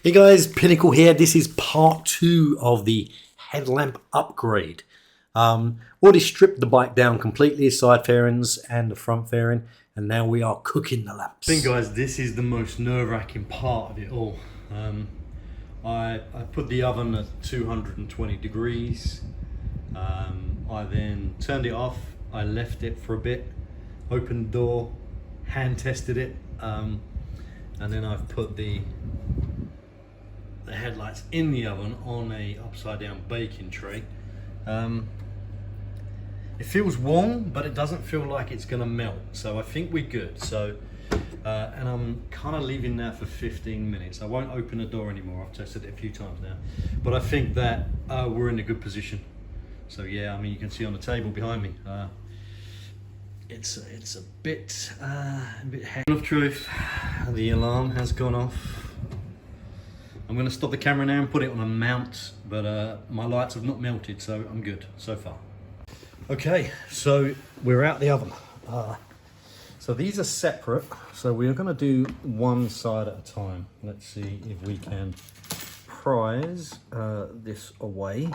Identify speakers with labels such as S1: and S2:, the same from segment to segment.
S1: Hey guys, Pinnacle here. This is part 2 of the headlamp upgrade. Already stripped the bike down completely, side fairings and the front fairing, and now we are cooking the lamps.
S2: I think guys, this is the most nerve-wracking part of it all. I put the oven at 220 degrees. I then turned it off. I left it for a bit, opened the door, hand tested it, and then I've put the headlights in the oven on a upside down baking tray. It feels warm, but it doesn't feel like it's gonna melt, so I think we're good. So and I'm kind of leaving now for 15 minutes. I won't open the door anymore. I've tested it a few times now, but I think that we're in a good position. So yeah, I mean, you can see on the table behind me, it's a bit heavy. Of truth, the alarm has gone off. I'm going to stop the camera now and put it on a mount, but my lights have not melted, so I'm good so far. Okay, so we're out the oven. So these are separate, so we're going to do one side at a time. Let's see if we can prise this away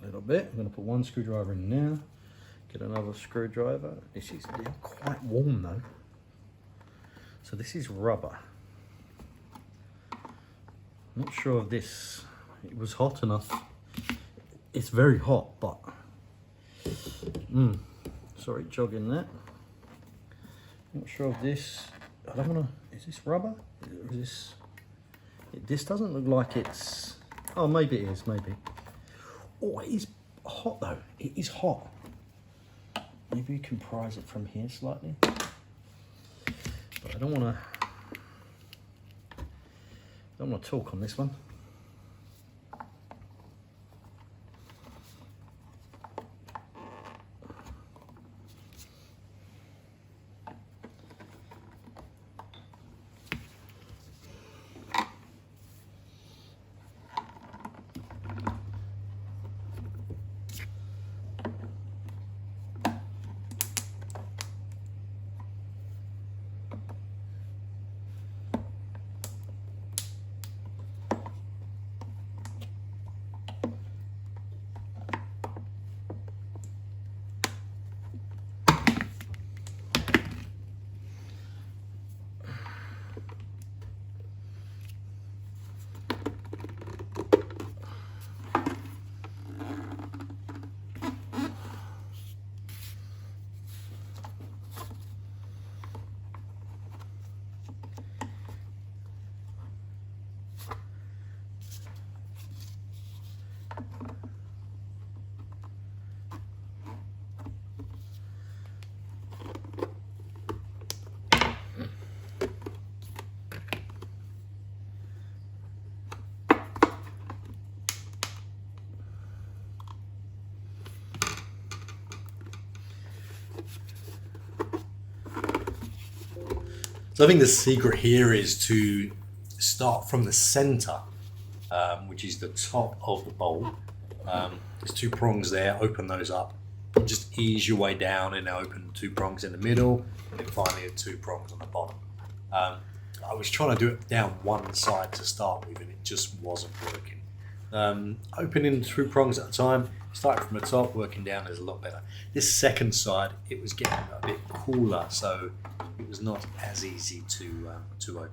S2: a little bit. I'm going to put one screwdriver in now, get another screwdriver. This is quite warm though. So this is rubber. Not sure if this, it was hot enough. It's very hot, but sorry, jogging that. Not sure if this, I don't wanna, is this rubber? Is this doesn't look like it's, oh, maybe it is, maybe. Oh, it is hot though, it is hot. Maybe you can prise it from here slightly. But I don't wanna talk on this one.
S1: So I think the secret here is to start from the center, which is the top of the bowl. There's two prongs there, open those up. Just ease your way down and open two prongs in the middle, and then finally the two prongs on the bottom. I was trying to do it down one side to start with and it just wasn't working. Opening two prongs at a time, starting from the top, working down is a lot better. This second side, it was getting a bit cooler, so it was not as easy to open.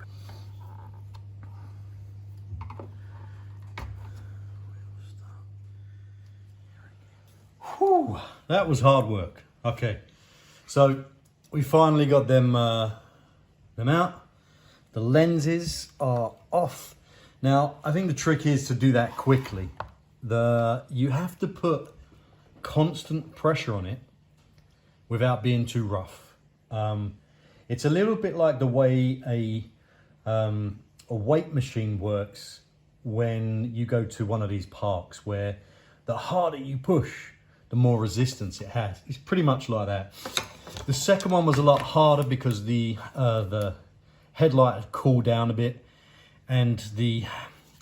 S2: Whew, that was hard work. Okay, so we finally got them out. The lenses are off. Now, I think the trick is to do that quickly. You have to put constant pressure on it without being too rough. It's a little bit like the way a weight machine works when you go to one of these parks, where the harder you push, the more resistance it has. It's pretty much like that. The second one was a lot harder because the headlight had cooled down a bit and the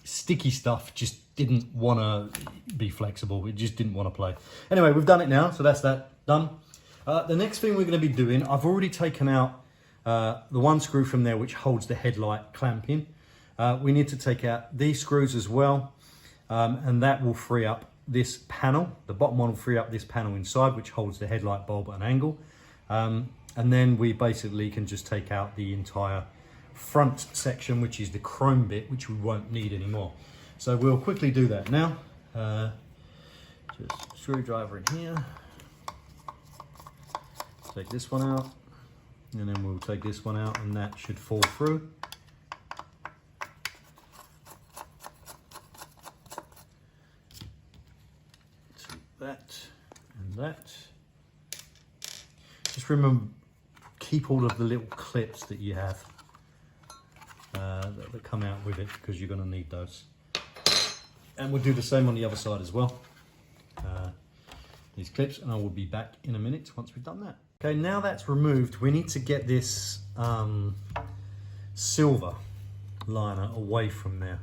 S2: sticky stuff just didn't want to be flexible. It just didn't want to play. Anyway, we've done it now, so that's that done. The next thing we're going to be doing, I've already taken out the one screw from there which holds the headlight clamp in. We need to take out these screws as well, and that will free up this panel. The bottom one will free up this panel inside, which holds the headlight bulb at an angle. And then we basically can just take out the entire front section, which is the chrome bit, which we won't need anymore. So we'll quickly do that now. Just screwdriver in here. Take this one out, and then we'll take this one out, and that should fall through. That and that. Just remember, keep all of the little clips that you have that come out with it, because you're going to need those. And we'll do the same on the other side as well. These clips, and I will be back in a minute once we've done that. Okay, now that's removed, we need to get this silver liner away from there.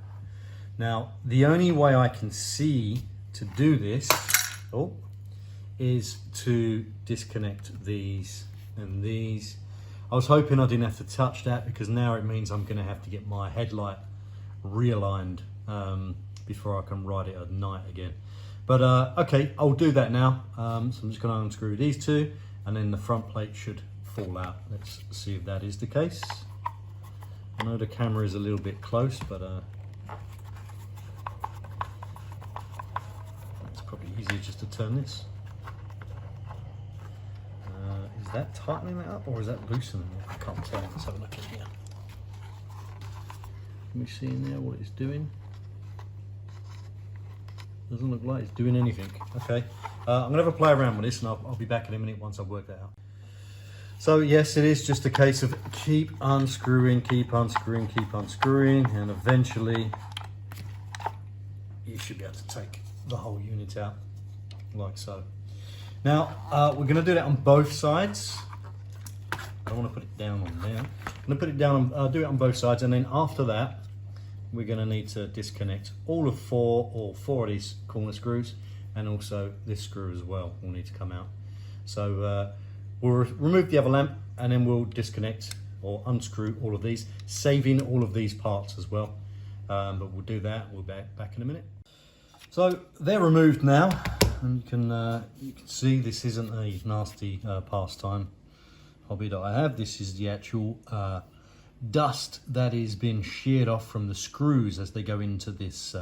S2: Now, the only way I can see to do this is to disconnect these and these. I was hoping I didn't have to touch that, because now it means I'm going to have to get my headlight realigned before I can ride it at night again. But okay, I'll do that now. So I'm just going to unscrew these two, and then the front plate should fall out. Let's see if that is the case. I know the camera is a little bit close, but it's probably easier just to turn this. Is that tightening it up, or is that loosening it? I can't tell. Let's have a look in here. Can we see in there what it's doing? Doesn't look like it's doing anything. Okay, I'm gonna have a play around with this, and I'll be back in a minute once I've worked that out. So yes, it is just a case of keep unscrewing, keep unscrewing, keep unscrewing, and eventually you should be able to take the whole unit out, like so. Now, we're going to do that on both sides. I don't want to put it down on there. I'm going to put it down, do it on both sides, and then after that, we're going to need to disconnect all of four of these corner screws, and also this screw as well will need to come out. So we'll remove the other lamp, and then we'll disconnect or unscrew all of these, saving all of these parts as well. But we'll do that. We'll be back in a minute. So they're removed now. And you can see this isn't a nasty pastime hobby that I have. This is the actual dust that is being sheared off from the screws as they go into this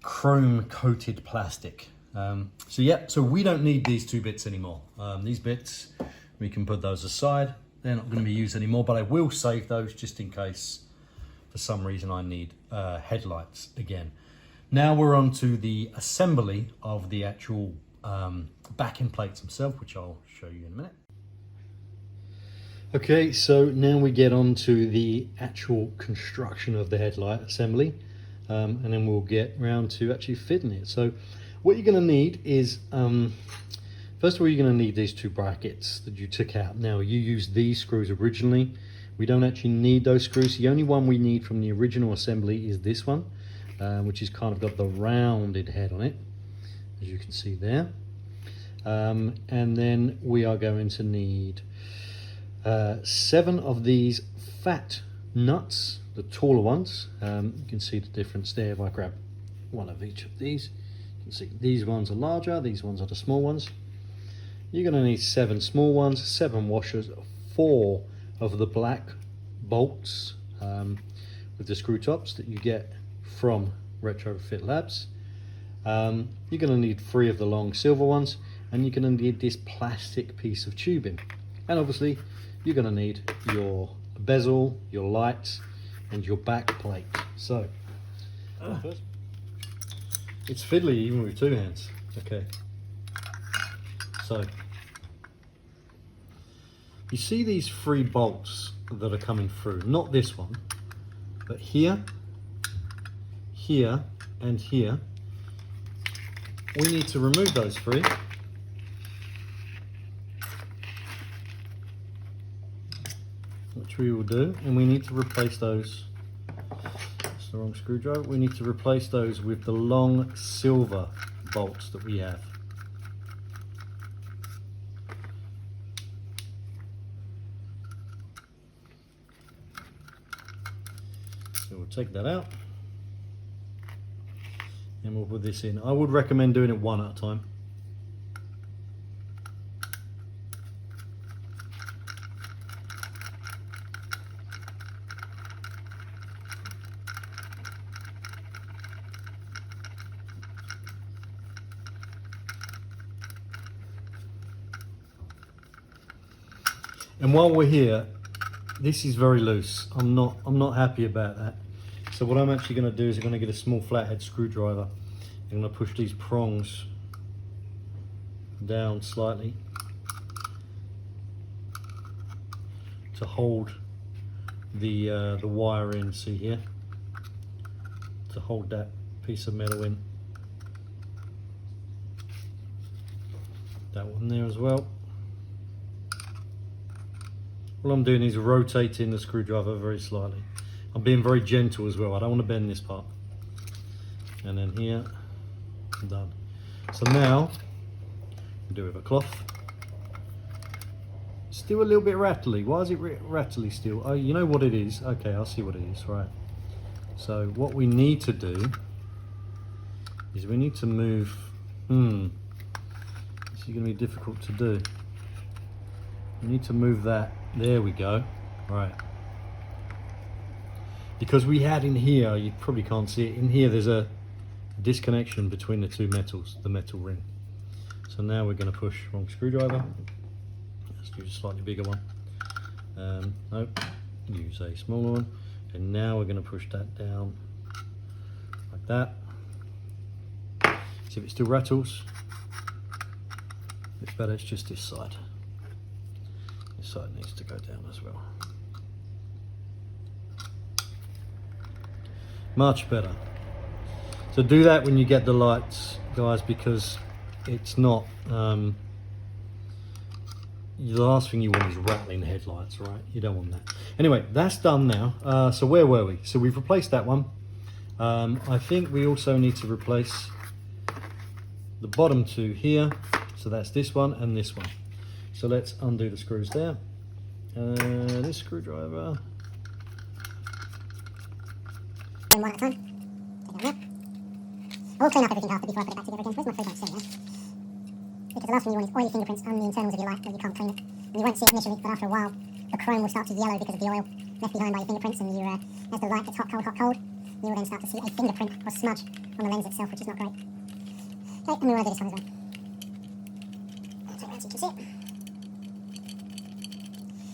S2: chrome coated plastic. So yeah, so we don't need these two bits anymore. These bits, we can put those aside. They're not going to be used anymore, but I will save those just in case for some reason I need headlights again. Now we're on to the assembly of the actual backing plates themselves, which I'll show you in a minute. Okay, so now we get on to the actual construction of the headlight assembly, and then we'll get round to actually fitting it. So what you're going to need is, first of all, you're going to need these two brackets that you took out. Now, you used these screws originally. We don't actually need those screws. The only one we need from the original assembly is this one. Which has kind of got the rounded head on it, as you can see there. And then we are going to need 7 of these fat nuts, the taller ones. You can see the difference there. If I grab one of each of these, you can see these ones are larger, these ones are the small ones. You're going to need 7 small ones, 7 washers, 4 of the black bolts with the screw tops that you get from Retrofit Labs. You're going to need 3 of the long silver ones, and you're going to need this plastic piece of tubing, and obviously you're going to need your bezel, your lights, and your back plate. So it's fiddly even with 2 hands. Okay, so you see these 3 bolts that are coming through, not this one, but here, here, and here. We need to remove those 3. Which we will do, and we need to replace those. That's the wrong screwdriver. We need to replace those with the long silver bolts that we have. take that out. And we'll put this in. I would recommend doing it one at a time. And while we're here, this is very loose. I'm not happy about that. So what I'm actually going to do is I'm going to get a small flathead screwdriver. I'm going to push these prongs down slightly to hold the wire in. See here, to hold that piece of metal in. That one there as well. All I'm doing is rotating the screwdriver very slightly. I'm being very gentle as well. I don't want to bend this part. And then here, I'm done. So now, I'll do it with a cloth. Still a little bit rattly. Why is it rattly still? Oh, you know what it is? Okay, I'll see what it is. Right. So what we need to do is we need to move. This is going to be difficult to do. We need to move that. There we go. Right. Because we had in here, you probably can't see it, in here there's a disconnection between the two metals, the metal ring. So now we're going to push wrong screwdriver. Let's use a slightly bigger one. Nope, use a smaller one. And now we're going to push that down like that. See if it still rattles. It's better, it's just this side. This side needs to go down as well. Much better. So do that when you get the lights, guys, because it's not the last thing you want is rattling headlights, right? You don't want that. Anyway, that's done now. So where were we? So we've replaced that one. I think we also need to replace the bottom two here. So that's this one and this one. So let's undo the screws there. This screwdriver.
S3: One at a time. Take it out. I will clean up everything after before I put it back together again. Where's my free there? Because the last thing you want is oily fingerprints on the internals of your light that you can't clean it. And you won't see it initially, but after a while, the chrome will start to yellow because of the oil left behind by your fingerprints, and you, as the light gets hot, cold, you will then start to see a fingerprint or smudge on the lens itself, which is not great. Okay, and we want to do this one as well. So as you can see it.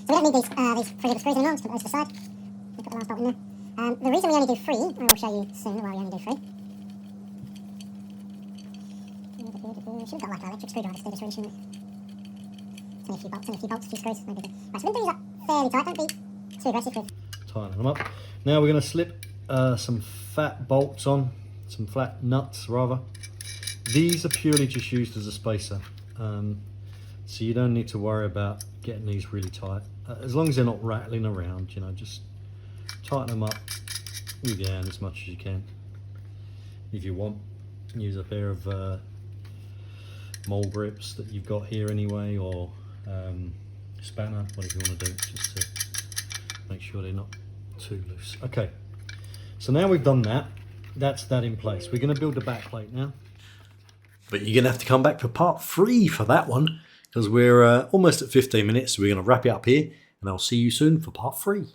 S3: So we don't need these 3 little screws anymore, just put those to the side. We'll put the last bolt in there. The reason we only do 3, I will show you soon why we only do 3. Should have got like an electric screwdriver to do this really, shouldn't we? It's only a few bolts, a few screws, no big deal. Right, so we're going to do that fairly tight, don't be too aggressive with.
S2: Tighten them up. Now we're going to slip some fat bolts on, some flat nuts rather. These are purely just used as a spacer, so you don't need to worry about getting these really tight. As long as they're not rattling around, you know, just tighten them up with your hand as much as you can. If you want, use a pair of mole grips that you've got here anyway, or spanner, whatever you want to do, just to make sure they're not too loose. Okay, so now we've done that. That's that in place. We're going to build the back plate now.
S1: But you're going to have to come back for part 3 for that one, because we're almost at 15 minutes, so we're going to wrap it up here, and I'll see you soon for part 3.